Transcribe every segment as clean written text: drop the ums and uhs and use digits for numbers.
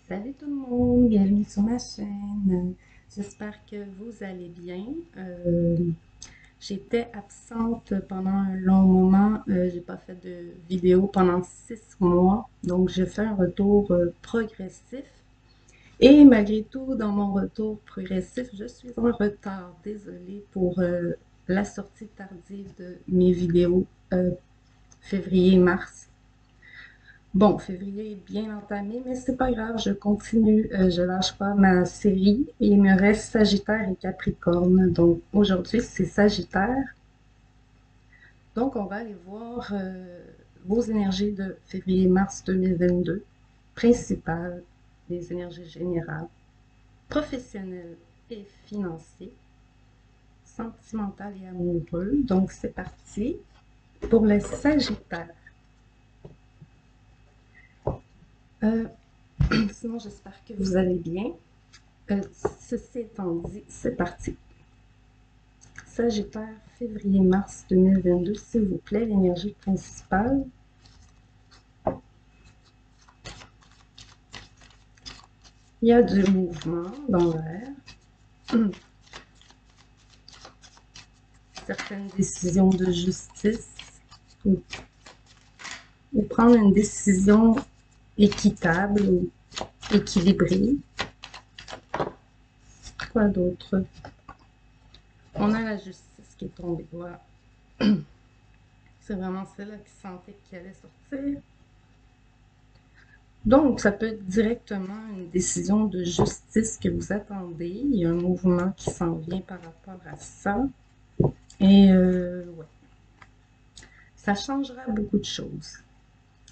Salut tout le monde, bienvenue sur ma chaîne. J'espère que vous allez bien. J'étais absente pendant un long moment. J'ai pas fait de vidéo pendant 6 mois, donc je fais un retour progressif. Et malgré tout, dans mon retour progressif, je suis en retard. Désolée pour la sortie tardive de mes vidéos février-mars. Bon, février est bien entamé, mais c'est pas grave, je continue, je lâche pas ma série et il me reste Sagittaire et Capricorne. Donc aujourd'hui, c'est Sagittaire. Donc on va aller voir vos énergies de février-mars 2022, principales, les énergies générales, professionnelles et financières, sentimentales et amoureux. Donc c'est parti pour les Sagittaires. Euh, Sinon, j'espère que vous allez bien. Ceci étant dit, c'est parti. Sagittaire, février-mars 2022, s'il vous plaît, l'énergie principale. Il y a du mouvement dans l'air. Certaines décisions de justice ou prendre une décision équitable ou équilibrée. Quoi d'autre? On a la justice qui est tombée. Voilà. C'est vraiment celle-là qui sentait qu'elle allait sortir. Donc, ça peut être directement une décision de justice que vous attendez. Il y a un mouvement qui s'en vient par rapport à ça. Et ouais, ça changera beaucoup de choses.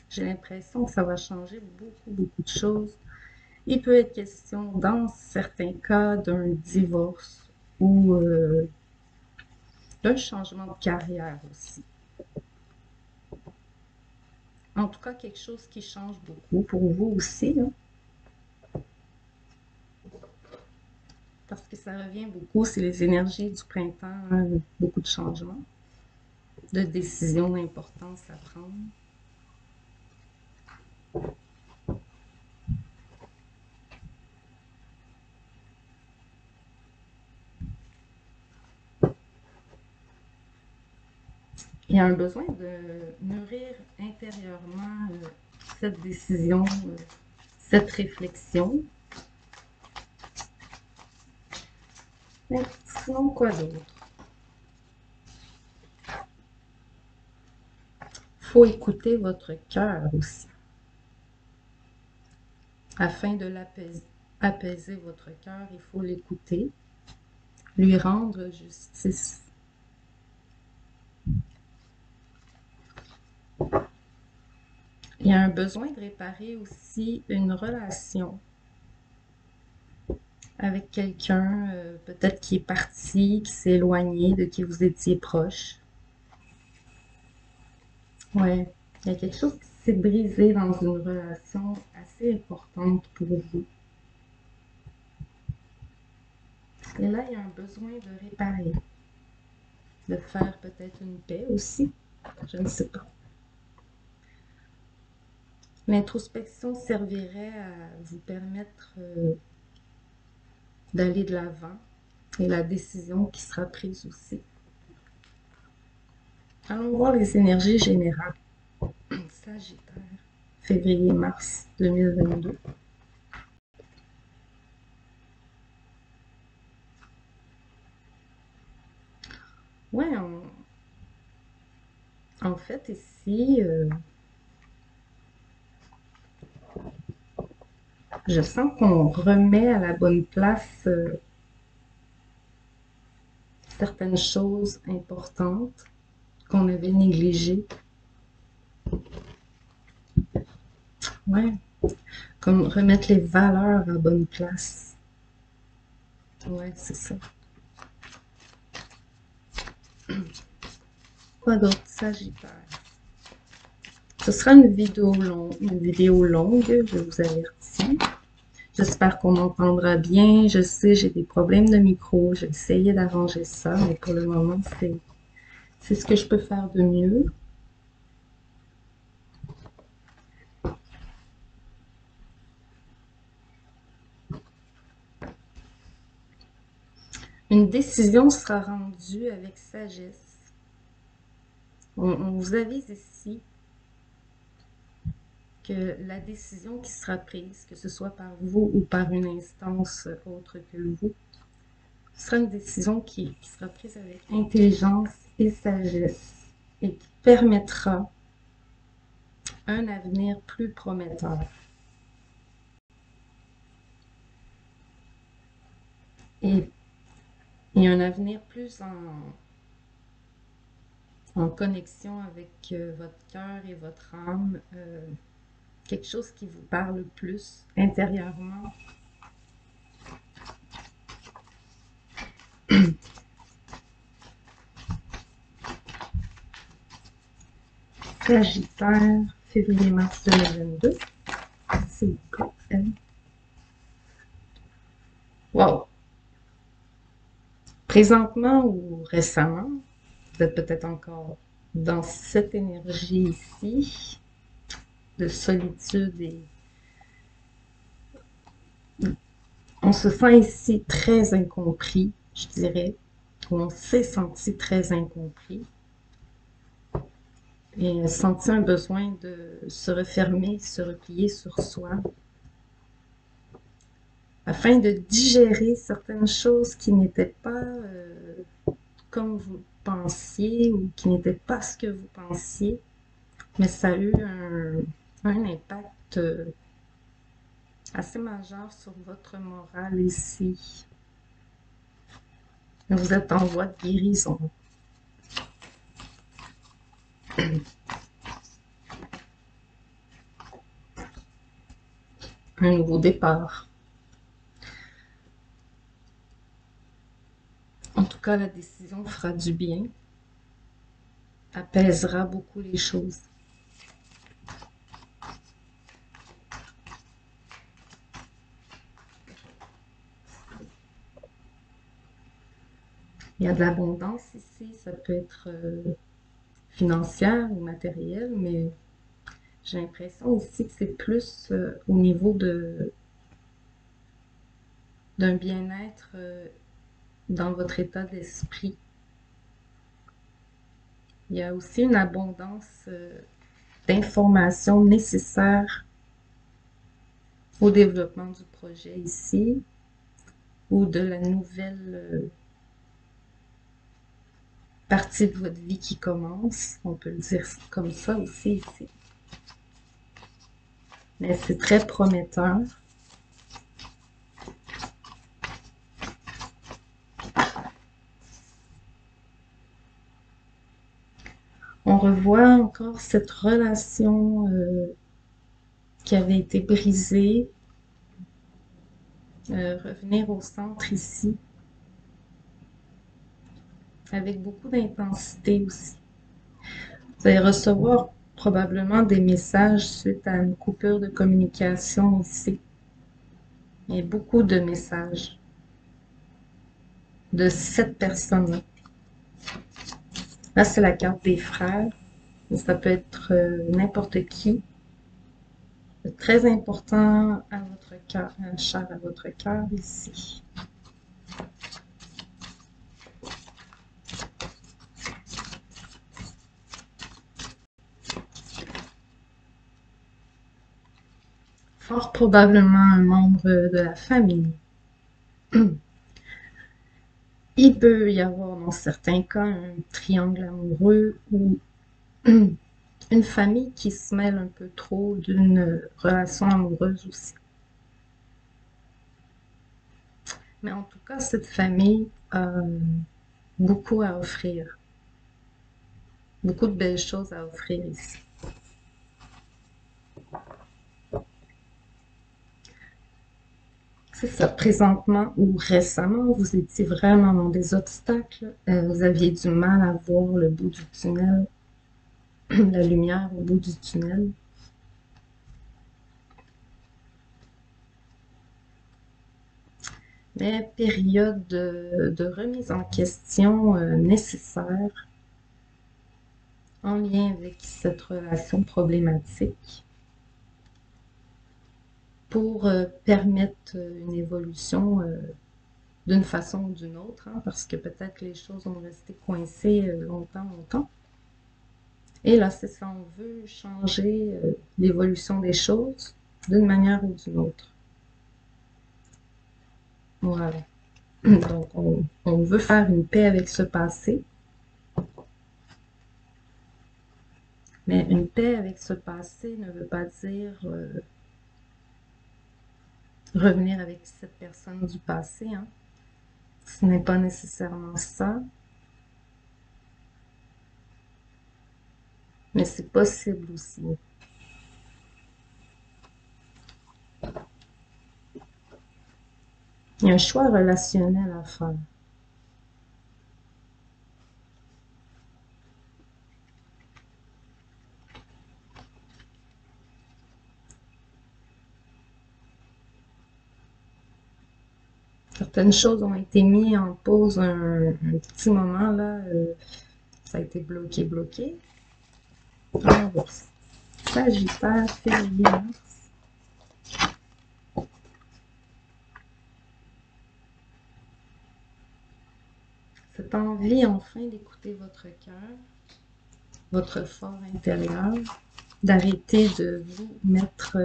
J'ai l'impression que ça va changer beaucoup de choses. Il peut être question, dans certains cas, d'un divorce ou d'un changement de carrière aussi. En tout cas, quelque chose qui change beaucoup pour vous aussi, hein? Parce que ça revient beaucoup, c'est les énergies du printemps, hein, beaucoup de changements, de décisions d'importance à prendre. Il y a un besoin de nourrir intérieurement cette décision, cette réflexion. Mais sinon, quoi d'autre? Il faut écouter votre cœur aussi. Afin de apaiser votre cœur, il faut l'écouter, lui rendre justice. Il y a un besoin de réparer aussi une relation avec quelqu'un, peut-être qui est parti, qui s'est éloigné, de qui vous étiez proche. Ouais, il y a quelque chose qui s'est brisé dans une relation assez importante pour vous. Et là, il y a un besoin de réparer, de faire peut-être une paix aussi. Je ne sais pas. L'introspection servirait à vous permettre d'aller de l'avant et la décision qui sera prise aussi. Allons voir les énergies générales. Sagittaire, février-mars 2022. Ouais, en fait, ici, je sens qu'on remet à la bonne place certaines choses importantes qu'on avait négligées. Ouais, comme remettre les valeurs à bonne place. Ouais, c'est ça. Quoi d'autre, Sagittaire? Ce sera une vidéo longue, je vous avertis. J'espère qu'on m'entendra bien. Je sais, j'ai des problèmes de micro. J'ai essayé d'arranger ça, mais pour le moment, c'est ce que je peux faire de mieux. Une décision sera rendue avec sagesse. On vous avise ici que la décision qui sera prise, que ce soit par vous ou par une instance autre que vous, ce sera une décision qui sera prise avec intelligence et sagesse et qui permettra un avenir plus prometteur. Et, et un avenir plus en connexion avec votre cœur et votre âme, quelque chose qui vous parle plus intérieurement. Sagittaire, février-mars 2022. C'est quoi, elle? Wow! Présentement ou récemment, vous êtes peut-être encore dans cette énergie ici de solitude et on se sent ici très incompris, je dirais, ou on s'est senti très incompris et senti un besoin de se refermer, se replier sur soi afin de digérer certaines choses qui n'étaient pas comme vous pensiez ou qui n'étaient pas ce que vous pensiez, mais ça a eu un impact assez majeur sur votre morale ici. Vous êtes en voie de guérison. Un nouveau départ. En tout cas, la décision fera du bien, apaisera beaucoup les choses. Il y a de l'abondance ici, ça peut être financière ou matérielle, mais j'ai l'impression ici que c'est plus au niveau d'un bien-être dans votre état d'esprit. Il y a aussi une abondance d'informations nécessaires au développement du projet ici ou de la nouvelle partie de votre vie qui commence. On peut le dire comme ça aussi ici. Mais c'est très prometteur. On revoit encore cette relation qui avait été brisée, revenir au centre ici, avec beaucoup d'intensité aussi. Vous allez recevoir probablement des messages suite à une coupure de communication ici. Il y a beaucoup de messages de cette personne-là. Là, c'est la carte des frères. Ça peut être n'importe qui. C'est très important à votre cœur, cher à votre cœur ici. Fort probablement un membre de la famille. Il peut y avoir dans certains cas un triangle amoureux ou une famille qui se mêle un peu trop d'une relation amoureuse aussi. Mais en tout cas, cette famille a beaucoup à offrir. Beaucoup de belles choses à offrir ici. C'est ça, présentement ou récemment, vous étiez vraiment dans des obstacles. Vous aviez du mal à voir le bout du tunnel, la lumière au bout du tunnel. Mais période de remise en question nécessaire en lien avec cette relation problématique pour permettre une évolution d'une façon ou d'une autre, hein, parce que peut-être que les choses ont resté coincées longtemps, longtemps. Et là, c'est ça, on veut changer l'évolution des choses d'une manière ou d'une autre. Voilà. Donc, on veut faire une paix avec ce passé, mais une paix avec ce passé ne veut pas dire revenir avec cette personne du passé, hein. Ce n'est pas nécessairement ça, mais c'est possible aussi. Il y a un choix relationnel à faire. Certaines choses ont été mises en pause un petit moment, là. Ça a été bloqué, bloqué. Alors, Sagittaire, février, mars. Cette envie, enfin, d'écouter votre cœur, votre fort intérieur, d'arrêter de vous mettre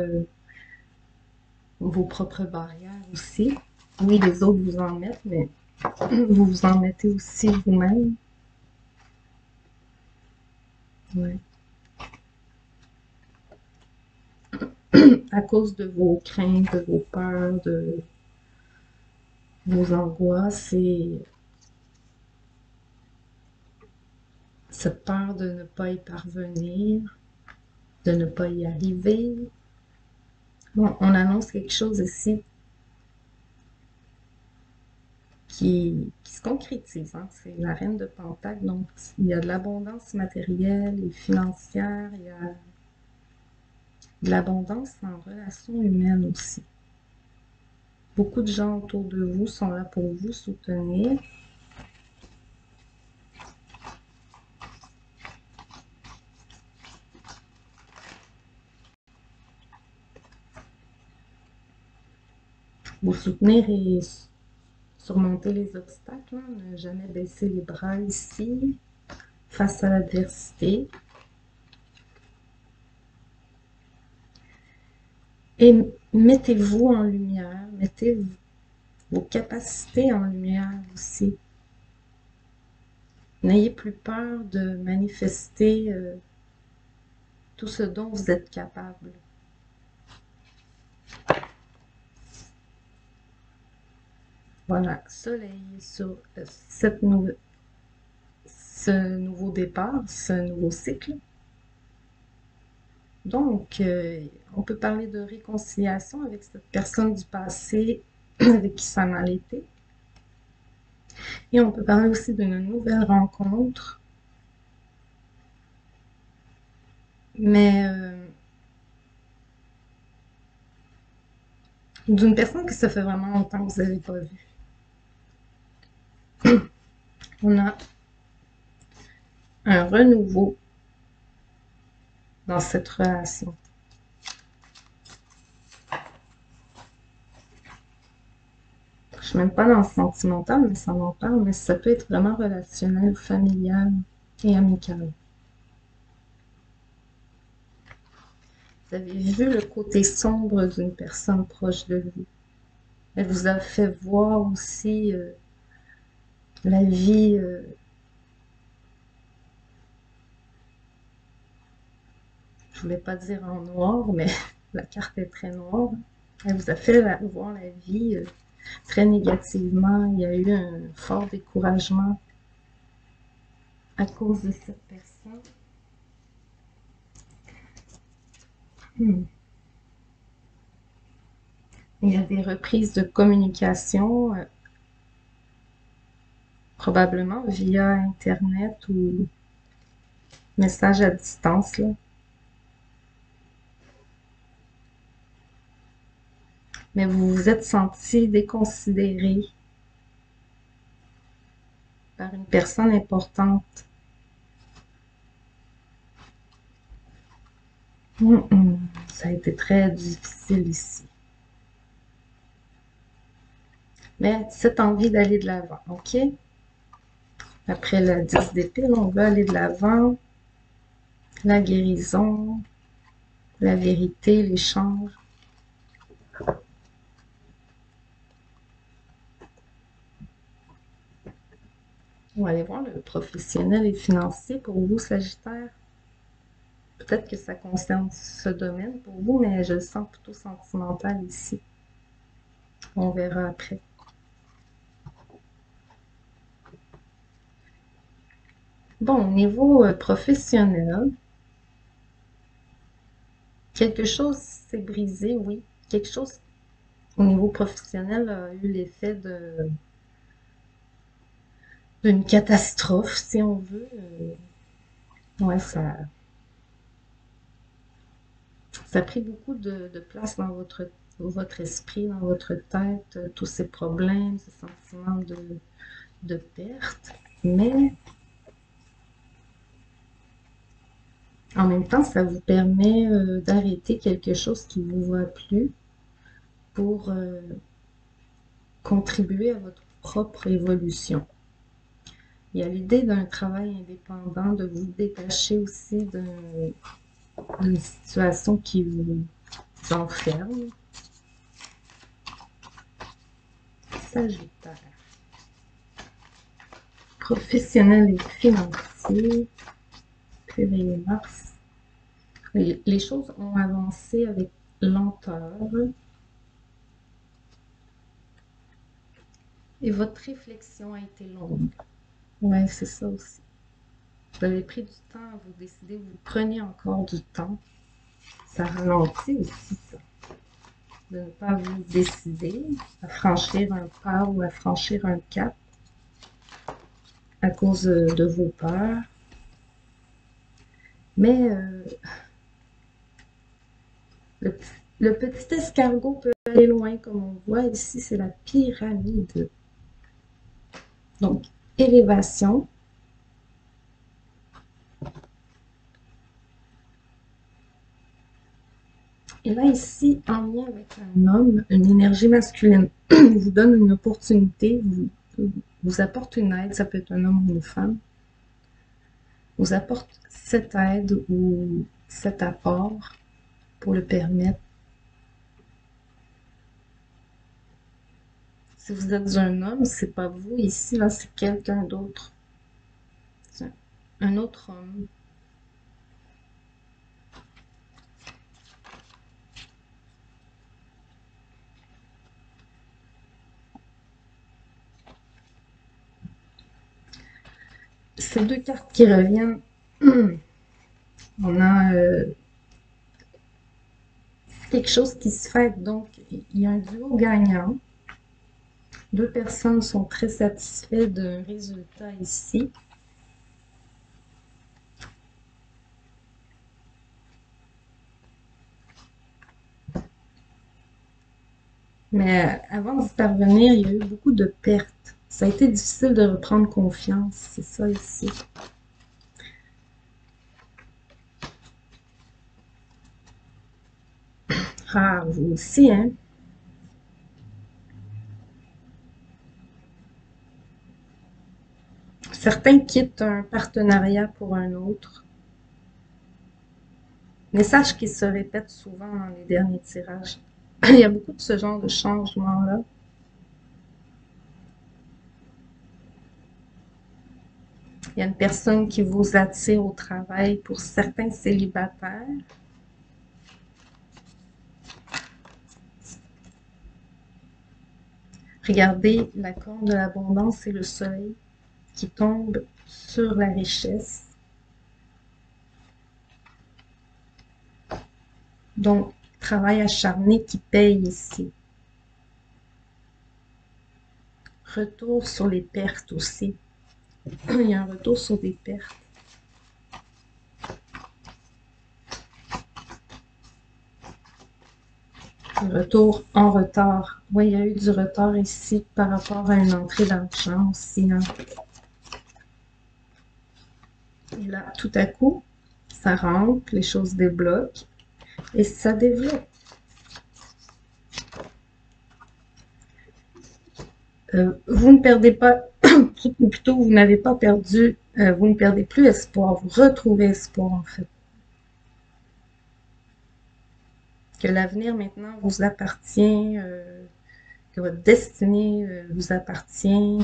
vos propres barrières aussi. Oui, les autres vous en mettent, mais vous vous en mettez aussi vous-même. Ouais. À cause de vos craintes, de vos peurs, de vos angoisses et cette peur de ne pas y parvenir, de ne pas y arriver. Bon, on annonce quelque chose ici qui se concrétise, hein. C'est la reine de Pentacle, donc il y a de l'abondance matérielle et financière, il y a de l'abondance en relations humaines aussi. Beaucoup de gens autour de vous sont là pour vous soutenir. Vous soutenir et surmonter les obstacles, hein, ne jamais baisser les bras ici face à l'adversité. Et mettez-vous en lumière, mettez vos capacités en lumière aussi. N'ayez plus peur de manifester tout ce dont vous êtes capable. Voilà, soleil sur ce nouveau départ, ce nouveau cycle. Donc, on peut parler de réconciliation avec cette personne du passé avec qui ça a mal été. Et on peut parler aussi d'une nouvelle rencontre. Mais d'une personne que ça fait vraiment longtemps que vous n'avez pas vu. On a un renouveau dans cette relation. Je ne suis même pas dans le sentimental, mais ça m'en parle, mais ça peut être vraiment relationnel, familial et amical. Vous avez vu le côté sombre d'une personne proche de vous. Elle vous a fait voir aussi la vie je voulais pas dire en noir, mais la carte est très noire. Elle vous a fait voir la vie très négativement. Il y a eu un fort découragement à cause de cette personne. Il y a des reprises de communication, probablement via Internet ou message à distance, là. Mais vous vous êtes senti déconsidéré par une personne importante. Ça a été très difficile ici. mais cette envie d'aller de l'avant, ok? Après le 10 d'épée, on veut aller de l'avant, la guérison, la vérité, l'échange. On va aller voir le professionnel et financier pour vous, Sagittaire. Peut-être que ça concerne ce domaine pour vous, mais je le sens plutôt sentimental ici. On verra après. Bon, au niveau professionnel, quelque chose s'est brisé, oui. Quelque chose au niveau professionnel a eu l'effet d'une catastrophe, si on veut. Ouais, ça a pris beaucoup de place dans votre esprit, dans votre tête, tous ces problèmes, ces sentiments de perte. Mais en même temps, ça vous permet d'arrêter quelque chose qui ne vous va plus pour contribuer à votre propre évolution. Il y a l'idée d'un travail indépendant, de vous détacher aussi d'une situation qui vous enferme. Sagittaire. Professionnel et financier. Février-mars. Les choses ont avancé avec lenteur. Et votre réflexion a été longue. Ouais, c'est ça aussi. Vous avez pris du temps à vous décider, vous prenez encore du temps. Ça ralentit aussi, ça. De ne pas vous décider à franchir un pas ou à franchir un cap à cause de vos peurs. Mais le, le petit escargot peut aller loin, comme on voit ici, c'est la pyramide. Donc, élévation. Et là, ici, en lien avec un homme, une énergie masculine vous donne une opportunité, vous apporte une aide, ça peut être un homme ou une femme, vous apporte cette aide ou cet apport pour le permettre. Si vous êtes un homme, c'est pas vous ici, là, c'est quelqu'un d'autre. C'est un autre homme. Ces deux cartes qui reviennent, on a quelque chose qui se fait, donc il y a un duo gagnant. Deux personnes sont très satisfaites d'un résultat ici. Mais avant d'y parvenir, il y a eu beaucoup de pertes. Ça a été difficile de reprendre confiance, c'est ça ici. Ah, vous aussi, hein? Certains quittent un partenariat pour un autre. Message qui se répète souvent dans les derniers tirages. Il y a beaucoup de ce genre de changement-là. Il y a une personne qui vous attire au travail pour certains célibataires. Regardez la corne de l'abondance et le soleil qui tombe sur la richesse. Donc, travail acharné qui paye ici. Retour sur les pertes aussi. Il y a un retour sur des pertes. Retour en retard. Oui, il y a eu du retard ici par rapport à une entrée d'argent aussi. Hein. Et là, tout à coup, ça rentre, les choses débloquent et ça développe. vous ne perdez pas, ou plutôt vous n'avez pas perdu, vous ne perdez plus espoir, vous retrouvez espoir en fait. Que l'avenir maintenant vous appartient, que votre destinée vous appartient.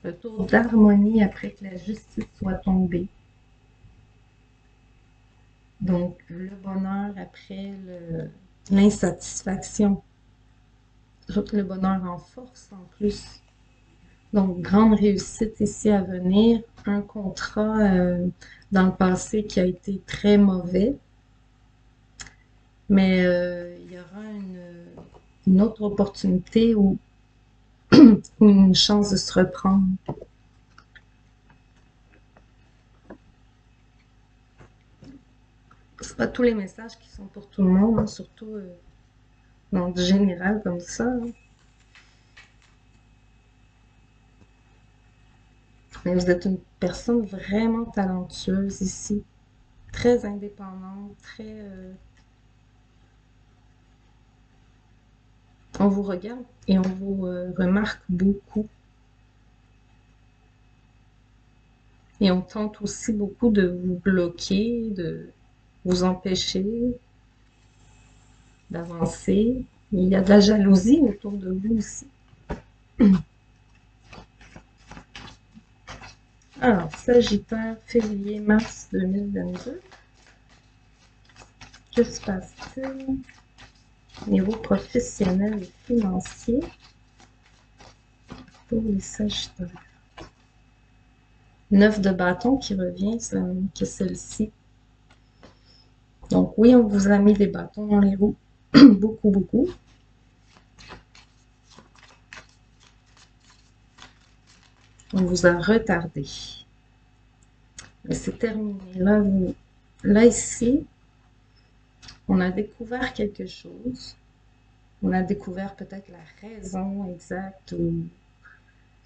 Retour d'harmonie après que la justice soit tombée. Donc, le bonheur après l'insatisfaction. Le bonheur en force en plus. Donc, grande réussite ici à venir. Un contrat dans le passé qui a été très mauvais. Mais il y aura une autre opportunité ou une chance de se reprendre. C'est pas tous les messages qui sont pour tout le monde, hein, surtout dans le général comme ça. Hein. Mais vous êtes une personne vraiment talentueuse ici, très indépendante, très... on vous regarde et on vous remarque beaucoup. Et on tente aussi beaucoup de vous bloquer, de vous empêcher d'avancer. Il y a de la jalousie autour de vous aussi. Alors, Sagittaire, février-mars 2022. Que se passe-t-il? Niveau professionnel et financier pour les Sagittaires. 9 de bâton qui revient, c'est la même que celle-ci. Donc oui, on vous a mis des bâtons dans les roues. Beaucoup, beaucoup. On vous a retardé. Mais c'est terminé. Là, ici, on a découvert quelque chose. On a découvert peut-être la raison exacte ou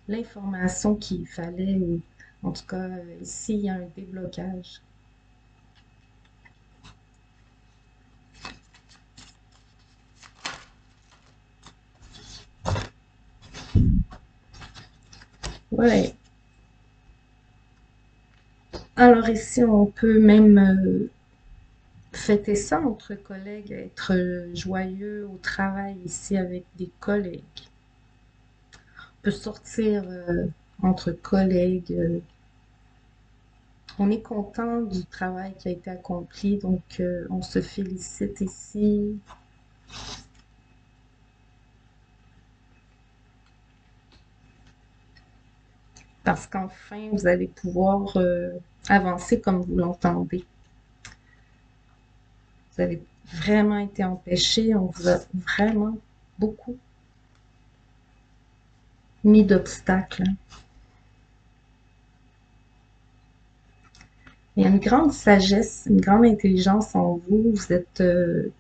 l'information qu'il fallait. Ou, en tout cas, ici, il y a un déblocage. Ouais. Alors ici, on peut même fêter ça entre collègues, être joyeux au travail ici avec des collègues. On peut sortir entre collègues. On est content du travail qui a été accompli, donc on se félicite ici. Parce qu'enfin, vous allez pouvoir avancer comme vous l'entendez. Vous avez vraiment été empêché, on vous a vraiment beaucoup mis d'obstacles. Il y a une grande sagesse, une grande intelligence en vous. Vous êtes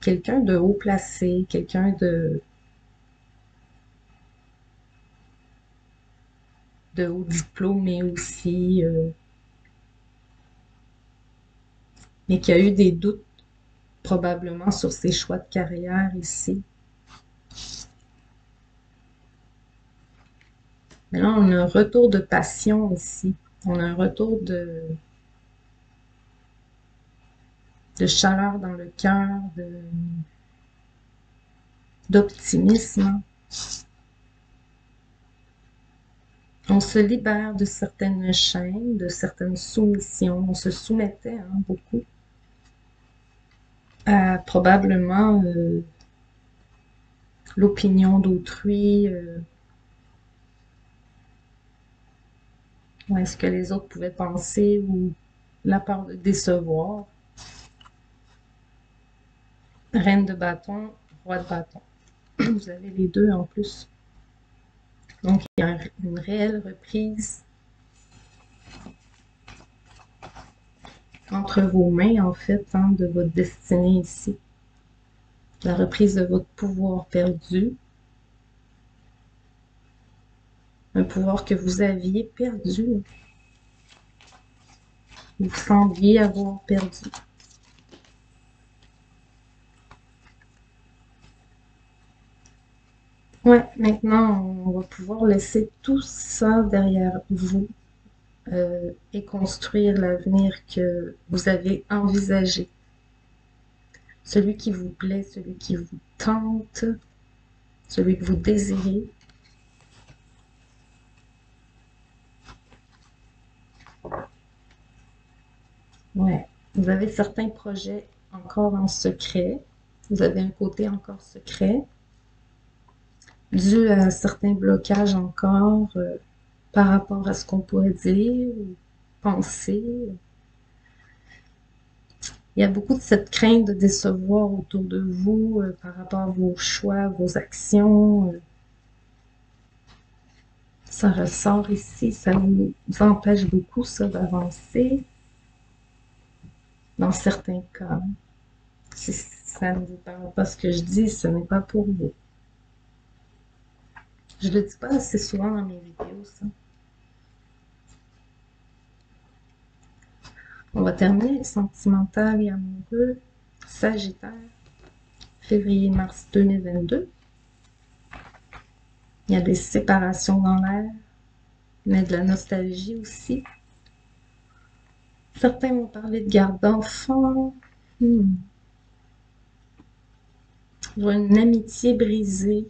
quelqu'un de haut placé, quelqu'un de haut diplômé aussi, mais qui a eu des doutes probablement sur ses choix de carrière ici. Mais là, on a un retour de passion ici. On a un retour de chaleur dans le cœur, d'optimisme. On se libère de certaines chaînes, de certaines soumissions. On se soumettait beaucoup à probablement l'opinion d'autrui, ou est-ce que les autres pouvaient penser ou la peur de décevoir. Reine de bâton, roi de bâton. Vous avez les deux en plus. Donc, il y a une réelle reprise entre vos mains, en fait, de votre destinée ici. La reprise de votre pouvoir perdu. Un pouvoir que vous aviez perdu. Vous sembliez avoir perdu. Maintenant, on va pouvoir laisser tout ça derrière vous et construire l'avenir que vous avez envisagé. Celui qui vous plaît, celui qui vous tente, celui que vous désirez. Ouais. Vous avez certains projets encore en secret. Vous avez un côté encore secret, dû à certains blocages encore par rapport à ce qu'on pourrait dire ou penser. Il y a beaucoup de cette crainte de décevoir autour de vous par rapport à vos choix, vos actions. Ça ressort ici, ça vous empêche beaucoup, ça, d'avancer. Dans certains cas, si ça ne vous parle pas ce que je dis, ce n'est pas pour vous. Je le dis pas assez souvent dans mes vidéos, ça. On va terminer sentimental et amoureux. Sagittaire, février-mars 2022. Il y a des séparations dans l'air, mais de la nostalgie aussi. Certains vont parler de garde d'enfants. Je vois une amitié brisée.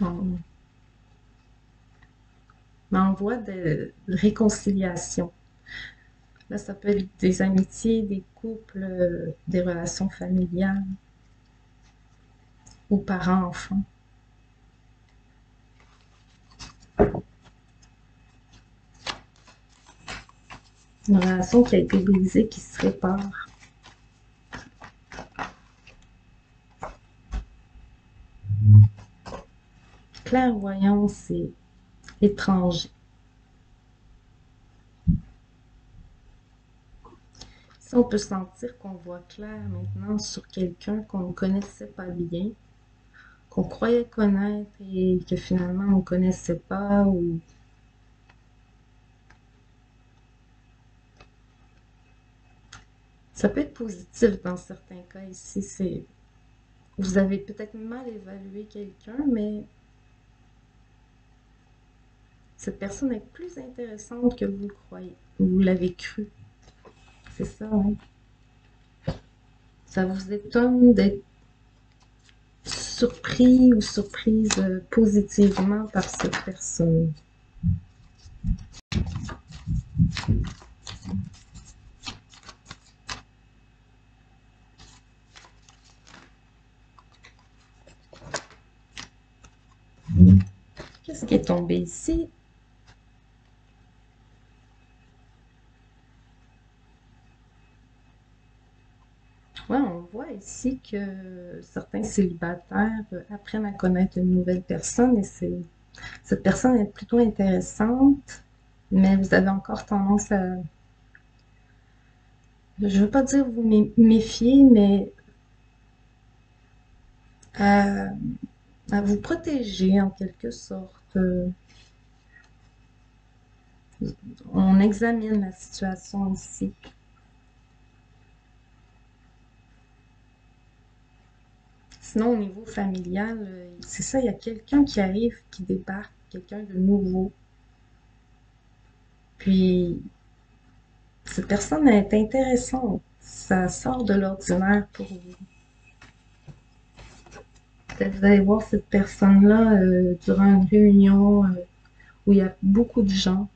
On m'envoie de réconciliation. Là, ça peut être des amitiés, des couples, des relations familiales ou parents-enfants. Une relation qui a été brisée, qui se répare. Clairvoyance et étranger. Si on peut sentir qu'on voit clair maintenant sur quelqu'un qu'on ne connaissait pas bien, qu'on croyait connaître et que finalement on ne connaissait pas, ou ça peut être positif dans certains cas ici. C'est vous avez peut-être mal évalué quelqu'un, mais cette personne est plus intéressante que vous le croyez, vous l'avez cru. C'est ça, hein? Ça vous étonne d'être surpris ou surprise positivement par cette personne. Qu'est-ce qui est tombé ici? Ouais, on voit ici que certains célibataires apprennent à connaître une nouvelle personne et cette personne est plutôt intéressante, mais vous avez encore tendance à, je veux pas dire vous méfier, mais à, à vous protéger en quelque sorte. On examine la situation ici. Sinon, au niveau familial, c'est ça, il y a quelqu'un qui arrive, qui débarque, quelqu'un de nouveau. Puis, cette personne est intéressante. Ça sort de l'ordinaire pour vous. Peut-être vous allez voir cette personne-là durant une réunion où il y a beaucoup de gens.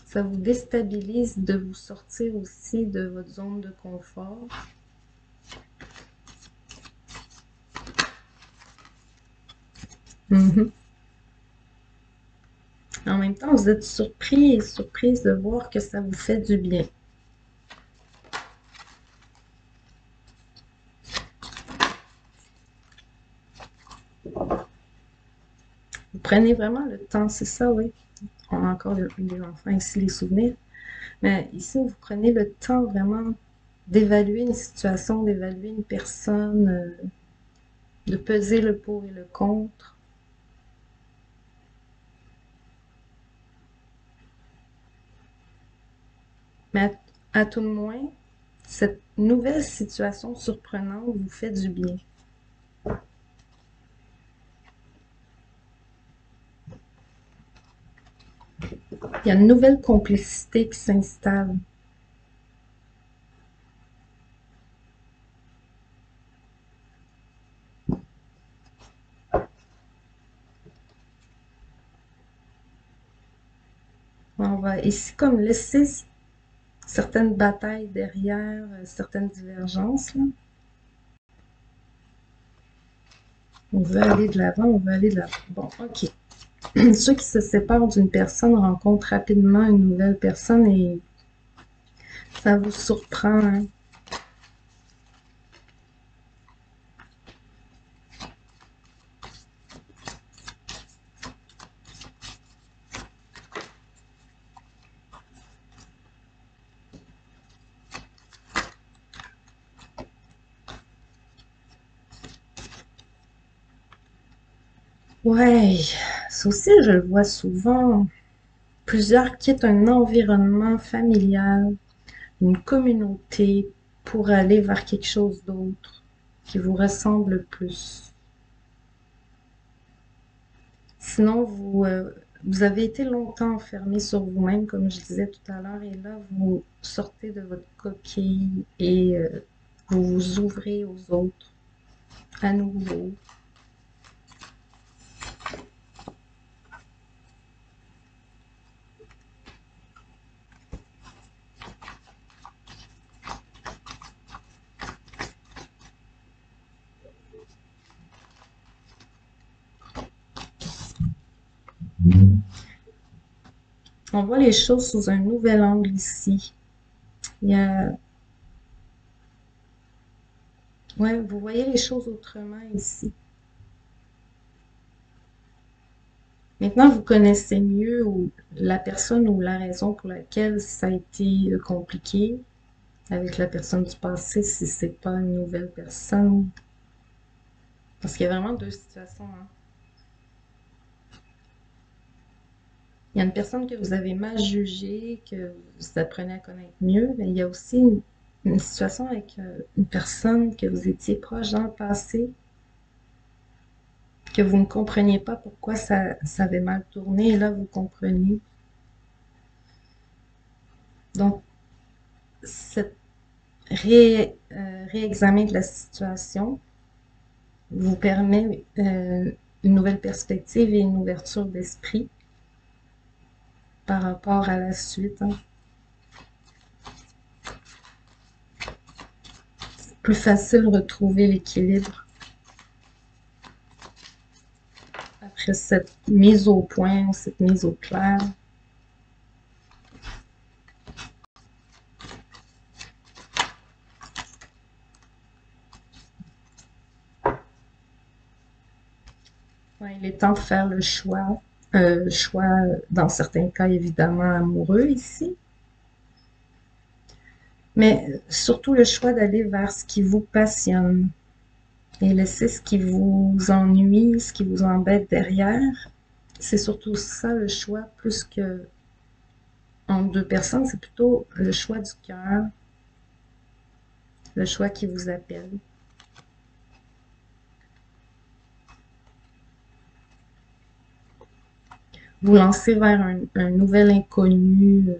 Ça vous déstabilise de vous sortir aussi de votre zone de confort. Mhm. En même temps, vous êtes surpris et surprise de voir que ça vous fait du bien. Vous prenez vraiment le temps, c'est ça, oui. On a encore des enfants ici, les souvenirs. Mais ici, vous prenez le temps vraiment d'évaluer une situation, d'évaluer une personne, de peser le pour et le contre. Mais à tout le moins, Cette nouvelle situation surprenante vous fait du bien. Il y a une nouvelle complicité qui s'installe. On va ici comme laisser certaines batailles derrière, certaines divergences, là. On veut aller de l'avant, on veut aller de l'avant. Bon, ok. Ceux qui se séparent d'une personne rencontrent rapidement une nouvelle personne et ça vous surprend, hein? Ouais, ça aussi je le vois souvent. Plusieurs quittent un environnement familial, une communauté pour aller vers quelque chose d'autre qui vous ressemble plus. Sinon, vous avez été longtemps enfermé sur vous-même, comme je disais tout à l'heure, et là, vous sortez de votre coquille et vous vous ouvrez aux autres à nouveau. On voit les choses sous un nouvel angle ici. Il y a, ouais, vous voyez les choses autrement ici. Maintenant, vous connaissez mieux la personne ou la raison pour laquelle ça a été compliqué avec la personne du passé, si c'est pas une nouvelle personne. Parce qu'il y a vraiment deux situations, hein. Il y a une personne que vous avez mal jugée, que vous apprenez à connaître mieux, mais il y a aussi une situation avec une personne que vous étiez proche dans le passé, que vous ne compreniez pas pourquoi ça avait mal tourné, et là vous comprenez. Donc, cette réexamen de la situation vous permet une nouvelle perspective et une ouverture d'esprit par rapport à la suite, hein. C'est plus facile de retrouver l'équilibre après cette mise au point, cette mise au clair. Ouais, il est temps de faire le choix. Choix, dans certains cas, évidemment, amoureux ici. Mais surtout le choix d'aller vers ce qui vous passionne et laisser ce qui vous ennuie, ce qui vous embête derrière. C'est surtout ça le choix, plus que entre deux personnes, c'est plutôt le choix du cœur, le choix qui vous appelle. Vous lancer vers un nouvel inconnu,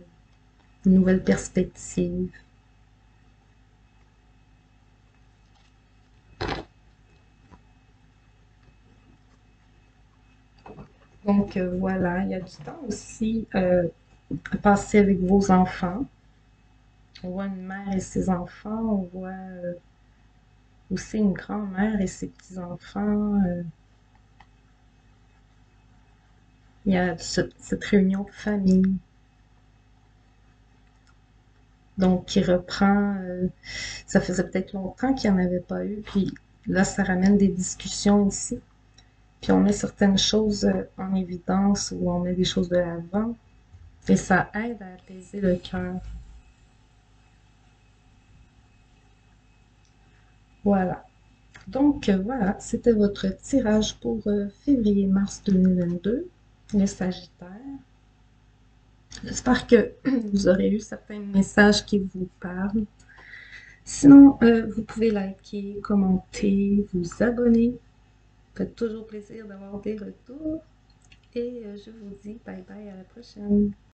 une nouvelle perspective. Donc voilà, il y a du temps aussi à passer avec vos enfants. On voit une mère et ses enfants, on voit aussi une grand-mère et ses petits-enfants. Il y a cette réunion de famille, donc qui reprend, ça faisait peut-être longtemps qu'il n'y en avait pas eu, puis là, ça ramène des discussions ici. Puis on met certaines choses en évidence ou on met des choses de l'avant, et ça aide à apaiser le cœur. Voilà. Donc voilà, c'était votre tirage pour février-mars 2022, les Sagittaires. J'espère que vous aurez eu certains messages qui vous parlent. Sinon, vous pouvez liker, commenter, vous abonner. Ça fait toujours plaisir d'avoir des retours. Et je vous dis bye bye à la prochaine.